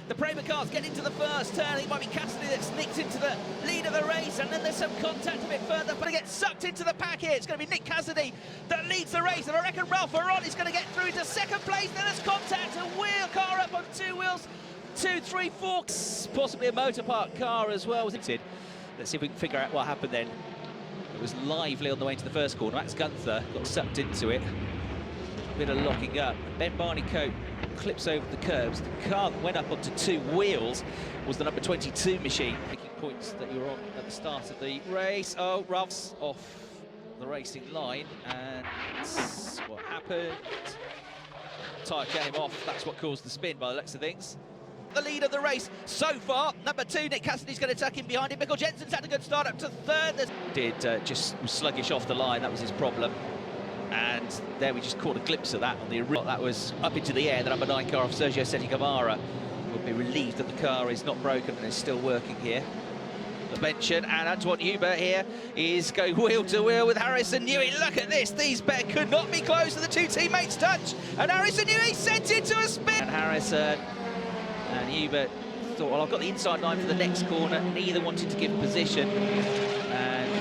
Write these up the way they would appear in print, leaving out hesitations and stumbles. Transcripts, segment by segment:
The Prema cars get into the first turn. It might be Cassidy that sneaks into the lead of the race, and then there's some contact a bit further, but it gets sucked into the pack here. It's going to be Nick Cassidy that leads the race, and I reckon Ralph Veron is going to get through to second place. Then there's contact, a wheel car up on two wheels, 2, 3, 4, possibly a motor park car as well. Let's see if we can figure out what happened then. It was lively on the way into the first corner. Max Gunther got sucked into it. A bit of locking up. Ben Barneycoat clips over the curbs. The car that went up onto two wheels was the number 22 machine. Making points that you were on at the start of the race. Oh, Ralph's off the racing line, and what happened? Tyre came off. That's what caused the spin by the looks of things. The lead of the race so far. Number 2, Nick Cassidy's going to tuck in behind him. Mikkel Jensen's had a good start up to third. Just sluggish off the line. That was his problem. And there we just caught a glimpse of that on the that was up into the air. The number 9 car of Sergio Seti Camara will be relieved that the car is not broken and is still working here. The mention, and Antoine Hubert here is going wheel to wheel with Harrison Newey. Look at this, these bet could not be close to the two teammates touch, and Harrison Newey sent into a spin. And Harrison and Hubert thought, well, I've got the inside line for the next corner. Neither wanted to give position, and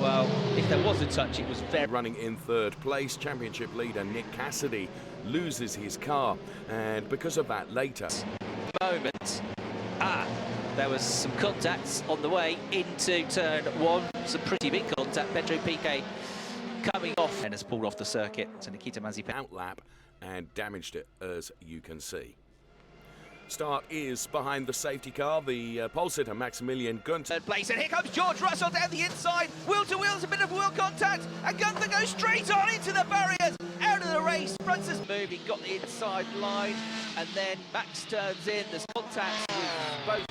well, if there was a touch, it was very... Running in third place, championship leader Nick Cassidy loses his car, and because of that later... Moment. There was some contacts on the way into turn 1. Some pretty big contact. Pedro Piquet coming off and has pulled off the circuit. So Nikita Mazepin outlap and damaged it, as you can see. Start is behind the safety car, the pole sitter Maximilian Gunther. Third place, and here comes George Russell down the inside. Wheel to wheel, a bit of wheel contact, and Gunther goes straight on into the barriers. Out of the race, Francis moving, got the inside line, and then Max turns in. There's contact with both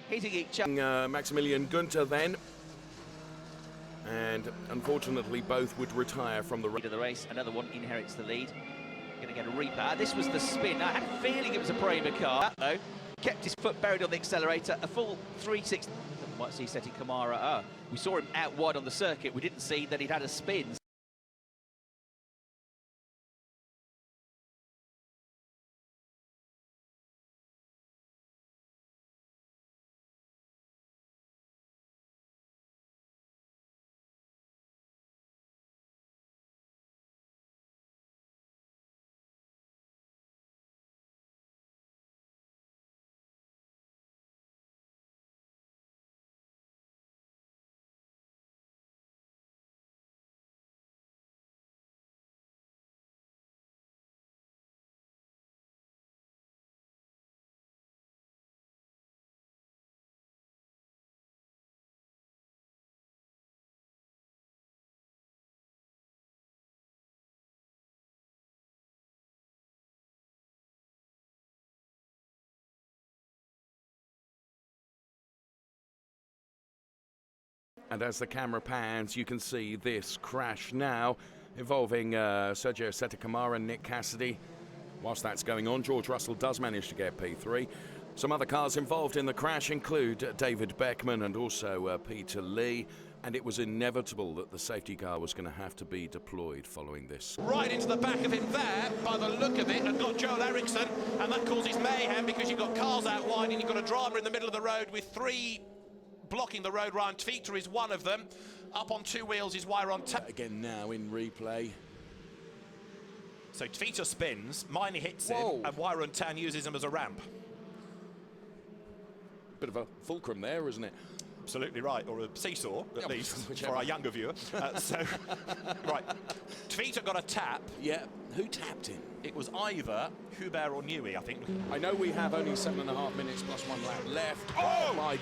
hitting each other. Maximilian Gunther then, and unfortunately both would retire from the race. Another one inherits the lead. Going to get a replay. This was the spin. I had a feeling it was a Prema car, though. Kept his foot buried on the accelerator. A full 360. Might see Seti Camara. We saw him out wide on the circuit. We didn't see that he'd had a spin. And as the camera pans, you can see this crash now involving Sergio Seti Camara and Nick Cassidy. Whilst that's going on, George Russell does manage to get P3. Some other cars involved in the crash include David Beckman and also Peter Lee. And it was inevitable that the safety car was going to have to be deployed following this. Right into the back of him there, by the look of it, and got Joel Eriksson, and that causes mayhem because you've got cars out wide and you've got a driver in the middle of the road with 3 blocking the road. Ryan Tvita is one of them. Up on 2 wheels is Wyron Tan. Again now in replay. So Tvita spins, Miney hits him, and Wyron Tan uses him as a ramp. Bit of a fulcrum there, isn't it? Absolutely right, or a seesaw, at least, for our younger viewer. Right, Tvita got a tap. Yeah, who tapped him? It was either Hubert or Newey, I think. I know we have only 7.5 minutes plus 1 lap left. Oh my!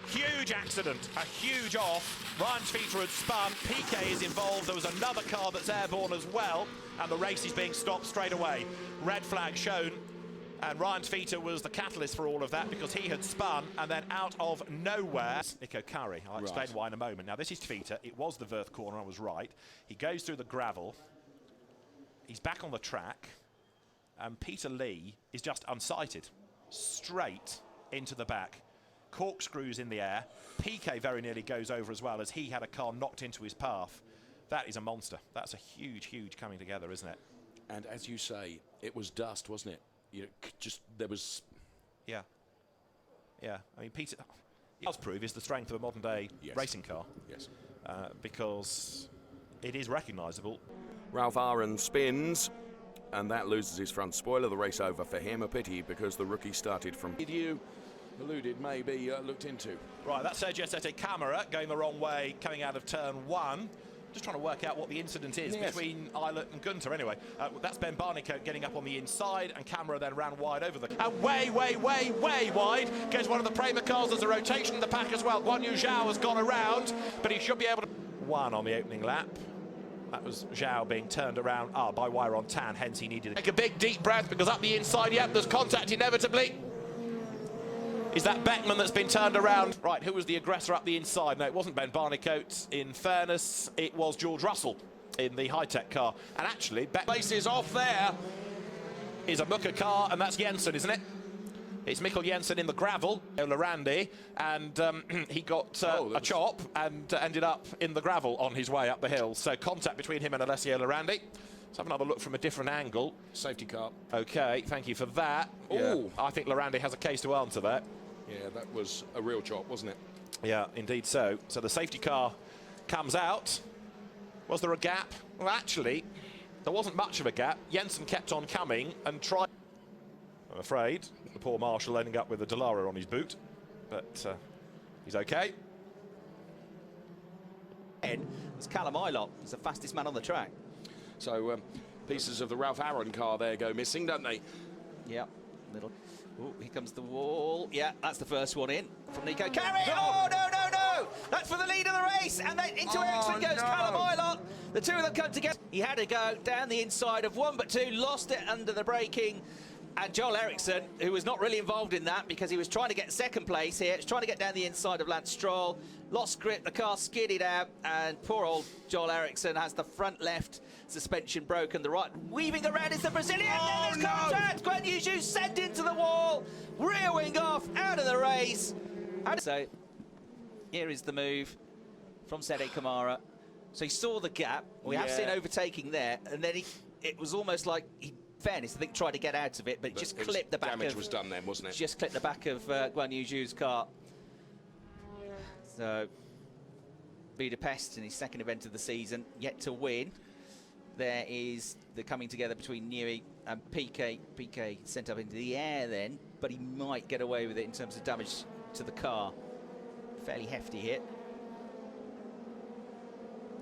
Huge accident, a huge off. Ryan Tvita had spun, Piquet is involved, there was another car that's airborne as well, and the race is being stopped straight away. Red flag shown, and Ryan Tvita was the catalyst for all of that because he had spun, and then out of nowhere, Nico Curry. I'll explain why in a moment. Now this is Tvita, it was the Verth corner, I was right. He goes through the gravel, he's back on the track, and Peter Lee is just unsighted, straight into the back. Corkscrews in the air. Piquet very nearly goes over as well as he had a car knocked into his path. That is a monster. That's a huge, huge coming together, isn't it? And as you say, it was dust, wasn't it? there was. Yeah. Yeah. I mean, Peter does prove is the strength of a modern-day racing car. Yes. Because it is recognisable. Ralph Aaron spins, and that loses his front spoiler. The race over for him. A pity because the rookie started from. Did you alluded maybe looked into? Right, that's Sergio Sette Camera going the wrong way, coming out of turn 1. Just trying to work out what the incident is between Eilert and Gunter anyway. That's Ben Barnicoat getting up on the inside, and Camera then ran wide over the... And way wide goes one of the Prema cars. There's a rotation in the pack as well. Guan Yu Zhao has gone around, but he should be able to... One on the opening lap. That was Zhao being turned around by wire on tan, hence he needed to take a big deep breath because up the inside, there's contact inevitably. Is that Beckman that's been turned around? Right, who was the aggressor up the inside? No, it wasn't Ben Barnicoat. In fairness, it was George Russell in the high-tech car. And actually, Place is off there. Is a Mucker car, and that's Jensen, isn't it? It's Mikkel Jensen in the gravel, Lorandi, and he got a chop and ended up in the gravel on his way up the hill. So contact between him and Alessio Lorandi. Let's have another look from a different angle. Safety car. Okay, thank you for that. Yeah. Ooh, I think Lorandi has a case to answer there. Yeah, that was a real chop, wasn't it? Yeah, indeed so. So the safety car comes out. Was there a gap? Well, actually, there wasn't much of a gap. Jensen kept on coming and tried... I'm afraid the poor Marshal ending up with a Dallara on his boot, but he's okay. It's Callum Eilert. He's the fastest man on the track. So pieces of the Ralph Aaron car there go missing, don't they? Yeah. Little. Oh, here comes the wall. Yeah, that's the first one in from Nico. Carry! Oh, no! That's for the lead of the race. And then into Ericsson goes Callum Eilert. The two of them come together. He had to go down the inside of one, but two lost it under the braking. And Joel Eriksson, who was not really involved in that because he was trying to get second place here, trying to get down the inside of Lance Stroll, lost grip, the car skidded out, and poor old Joel Eriksson has the front left suspension broken, the right weaving around is the Brazilian. Oh, There's contact. Guan Yu Zhao sent into the wall, rear wing off, out of the race. And so here is the move from Sette Camara. So he saw the gap. We have seen overtaking there, and then it was almost like he. Fairness, I think tried to get out of it, but just clipped the back of... Damage was done then, wasn't it? Just clipped the back of Guan Yu Zhao's car. So, Budapest in his second event of the season, yet to win. There is the coming together between Newey and Piquet. Piquet sent up into the air then, but he might get away with it in terms of damage to the car. Fairly hefty hit.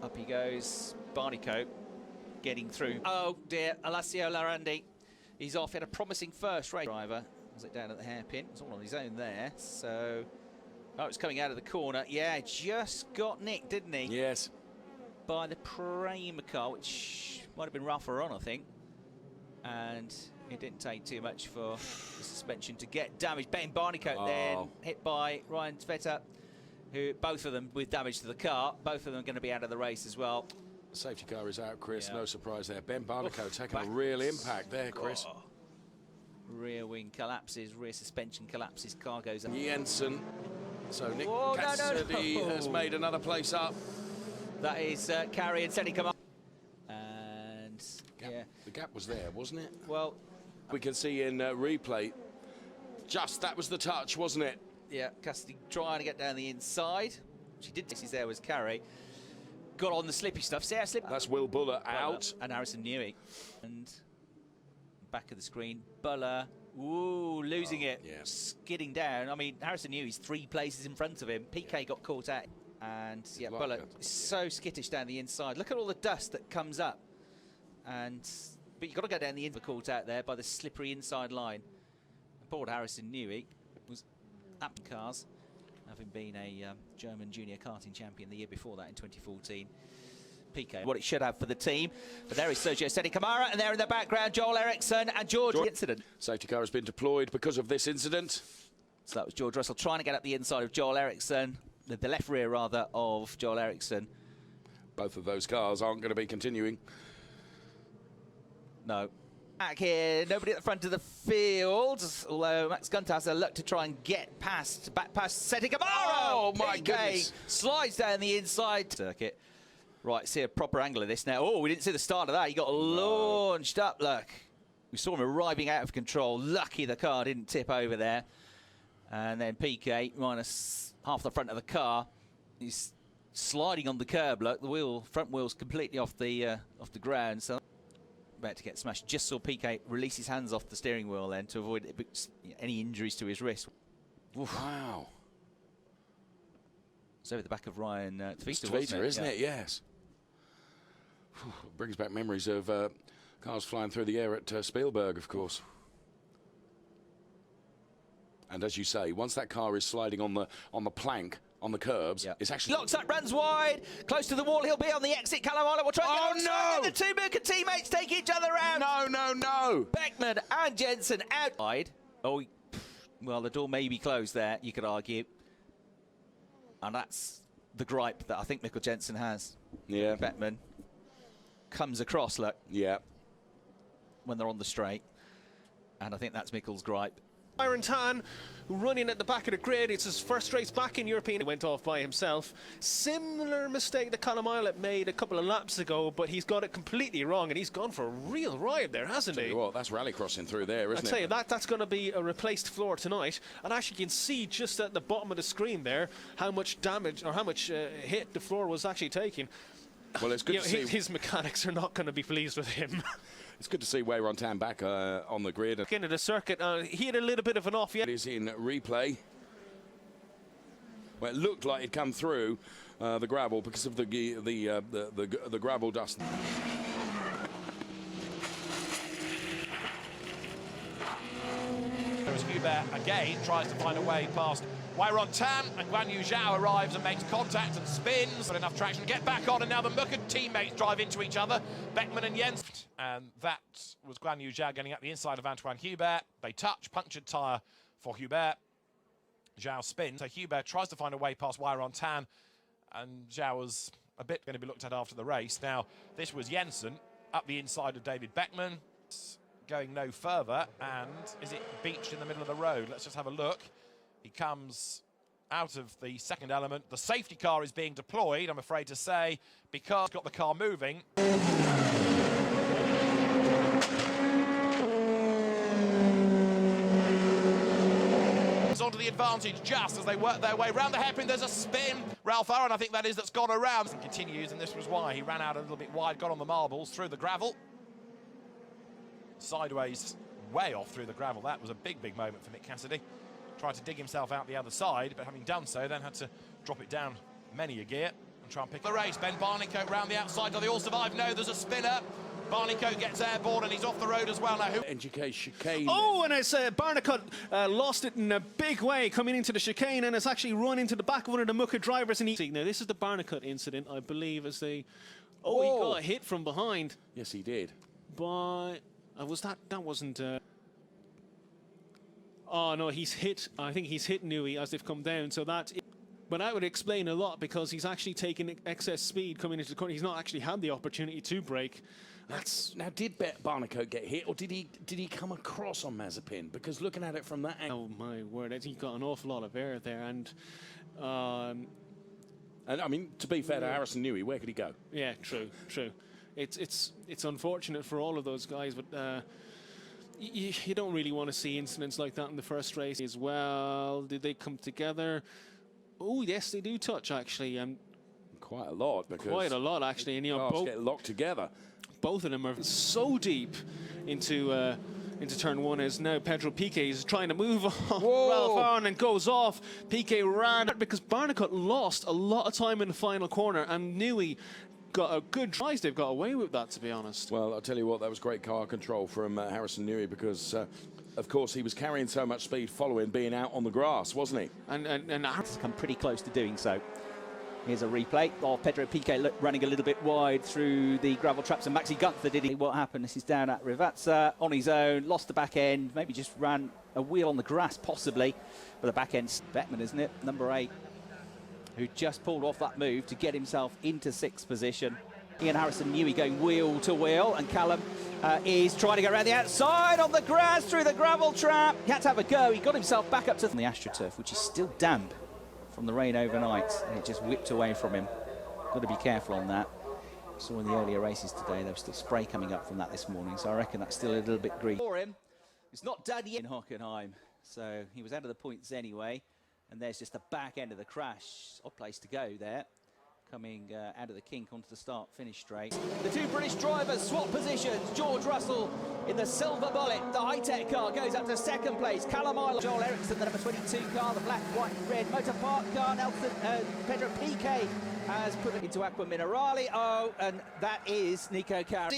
Up he goes, Barnicoat. Getting through. Oh dear, Alessio Lorandi. He's off. He had a promising first race. Driver was it down at the hairpin? It's all on his own there. So, it's coming out of the corner. Yeah, just got nicked, didn't he? Yes. By the Prema car, which might have been rougher on, I think. And it didn't take too much for the suspension to get damaged. Ben Barnicoat then hit by Ryan Sveta, who both of them with damage to the car. Both of them going to be out of the race as well. Safety car is out, Chris. Yeah. No surprise there. Ben Barnicoat taking a real impact there, Chris. Rear wing collapses, rear suspension collapses, car goes up. Jensen. So Nick Cassidy has made another place up. That is Carey and Sette Camara. And the gap was there, wasn't it? Well, we can see in replay. That was the touch, wasn't it? Yeah, Cassidy trying to get down the inside. She did. This is there was Carey. Got on the slippy stuff. See how slip. That's Will Buller out. And Harrison Newey. And back of the screen, Buller. Ooh, losing it. Yeah. Skidding down. I mean, Harrison Newey's 3 places in front of him. Piquet got caught out. And Buller is so skittish down the inside. Look at all the dust that comes up. But you've got to go down the inside, caught out there by the slippery inside line. And poor Harrison Newey was up in cars, having been a German junior karting champion the year before that in 2014. Piquet, what it should have for the team. But there is Sergio Sette Camara, and there in the background, Joel Eriksson and George. Incident. Safety car has been deployed because of this incident. So that was George Russell trying to get up the inside of Joel Eriksson, the left rear rather of Joel Eriksson. Both of those cars aren't going to be continuing. No. Back here, nobody at the front of the field, although Max Gunter has a look to try and get back past Sette Camara. Oh my goodness. Slides down the inside circuit. Right, see a proper angle of this now. Oh, we didn't see the start of that. He got launched up, look. We saw him arriving out of control. Lucky the car didn't tip over there. And then PK minus half the front of the car. He's sliding on the curb. Look, the front wheel's completely off the ground. So about to get smashed. Just saw PK release his hands off the steering wheel then to avoid any injuries to his wrist. Oof. Wow. It's over the back of Ryan Tvita, isn't it? Yes. Whew, brings back memories of cars flying through the air at Spielberg, of course. And as you say, once that car is sliding on the plank, on the curbs, it's actually... Locks up, runs wide, close to the wall. He'll be on the exit. Callum Island will try and get onside. The two Mooka teammates take each other out. No. Beckman and Jensen outside. Oh, well, the door may be closed there, you could argue. And that's the gripe that I think Mikkel Jensen has. Yeah. Beckman comes across, look. Yeah. When they're on the straight. And I think that's Mikkel's gripe. Byron Tan running at the back of the grid. It's his first race back in European. He went off by himself. Similar mistake that Callum Islet made a couple of laps ago, but he's got it completely wrong, and he's gone for a real ride there, hasn't he? Well, that's rally crossing through there, isn't it? I tell you, that's going to be a replaced floor tonight. And actually, you can see just at the bottom of the screen there how much damage or how much hit the floor was actually taking. Well, it's good to see. His mechanics are not going to be pleased with him. It's good to see Wayron Tan back on the grid. Into the circuit, he had a little bit of an off. It is in replay. Well, it looked like it'd come through the gravel because of the gravel dust. There's Hubert again, tries to find a way past Wayron Tan, and Guan Yu Zhao arrives and makes contact and spins. Got enough traction to get back on, and now the Mooka teammates drive into each other, Beckman and Jens. And that was Guan Yu Zhao getting at the inside of Antoine Hubert. They touch, punctured tyre for Hubert. Zhao spins, so Hubert tries to find a way past Wayron Tan, and Zhao was a bit going to be looked at after the race. Now, this was Jensen up the inside of David Beckman, going no further, and is it beached in the middle of the road? Let's just have a look. He comes out of the second element. The safety car is being deployed, I'm afraid to say, because it's got the car moving. It's onto the advantage just as they work their way round the hairpin. There's a spin. Ralph Owen, I think that is, that's gone around. And continues, and this was why he ran out a little bit wide, got on the marbles, through the gravel. Sideways, way off through the gravel. That was a big, big moment for Nick Cassidy. Tried to dig himself out the other side, but having done so, then had to drop it down many a gear and try and pick the race. Ben Barnicoat round the outside. Do they all survive? No, there's a spinner. Barnicoat gets airborne and he's off the road as well. Now, NGK chicane. Oh, and it's Barnicoat lost it in a big way coming into the chicane, and it's actually run into the back of one of the Mooka drivers. And now this is the Barnicoat incident, I believe, as they. Oh, he got hit from behind. Yes, he did. But was that wasn't. Oh no, he's hit. I think he's hit Nui as they've come down. So that. But that would explain a lot because he's actually taken excess speed coming into the corner. He's not actually had the opportunity to brake. Now, did Barnicoat get hit, or did he come across on Mazepin? Because looking at it from that angle, oh my word, he got an awful lot of air there, and I mean, to be fair to Harrison Newey, where could he go? Yeah, true. It's unfortunate for all of those guys, but. You don't really want to see incidents like that in the first race as well. Did they come together? Oh, yes, they do touch, actually. Quite a lot. Quite a lot, actually. And, both get locked together. Both of them are so deep into turn one as now Pedro Piquet is trying to move on Ralph Arn and goes off. Piquet ran because Barnicoat lost a lot of time in the final corner, and Newey got a good try. They've got away with that, to be honest. Well, I'll tell you what, that was great car control from Harrison Newey because, of course, he was carrying so much speed following being out on the grass, wasn't he? And Harrison's come pretty close to doing so. Here's a replay of Pedro Piquet running a little bit wide through the gravel traps, and Maxi Gunther did it. What happened? This is down at Rivazza on his own, lost the back end, maybe just ran a wheel on the grass, possibly. But the back end's Beckman, isn't it? Number 8. Who just pulled off that move to get himself into 6th position. Ian Harrison Newey going wheel to wheel, and Callum is trying to go around the outside on the grass through the gravel trap. He had to have a go. He got himself back up to the AstroTurf, which is still damp from the rain overnight, and it just whipped away from him. Got to be careful on that. saw in the earlier races today, there was still spray coming up from that this morning, so I reckon that's still a little bit green. For him, it's not done yet in Hockenheim, so he was out of the points anyway, and there's just the back end of the crash. Odd place to go there, coming out of the kink onto the start-finish straight. The two British drivers swap positions. George Russell in the silver bullet. The high-tech car goes up to second place. Callum Island, Joel Eriksson, the number 22 car, the black, white, red motor park car. Nelson, Pedro Piquet has put it into Aqua Minerale. Oh, and that is Nico Car.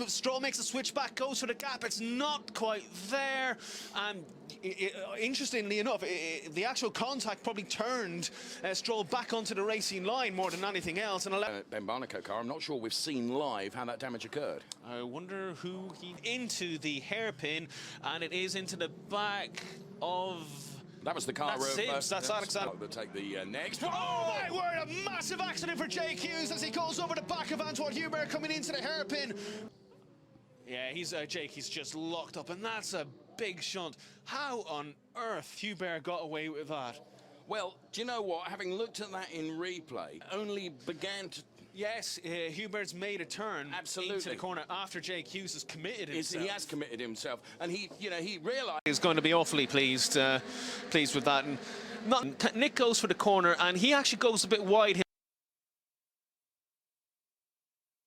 Stroll makes a switch back, goes for the gap. It's not quite there. Interestingly enough, the actual contact probably turned Stroll back onto the racing line more than anything else. And Ben Barnicoat car, I'm not sure we've seen live how that damage occurred. I wonder who he into the hairpin, and it is into the back of. That was the car. That's Sims, that's Alexander. They'll take the next. Oh my word, a massive accident for Jake Hughes as he goes over the back of Antoine Hubert coming into the hairpin. Yeah, he's Jake, he's just locked up, and that's a big shunt. How on earth Hubert got away with that? Well, do you know what? Having looked at that in replay, only began to... Yes, Hubert's made a turn into the corner after Jake Hughes has committed himself. He has committed himself, and he realised... He's going to be awfully pleased with that. And Nick goes for the corner, and he actually goes a bit wide.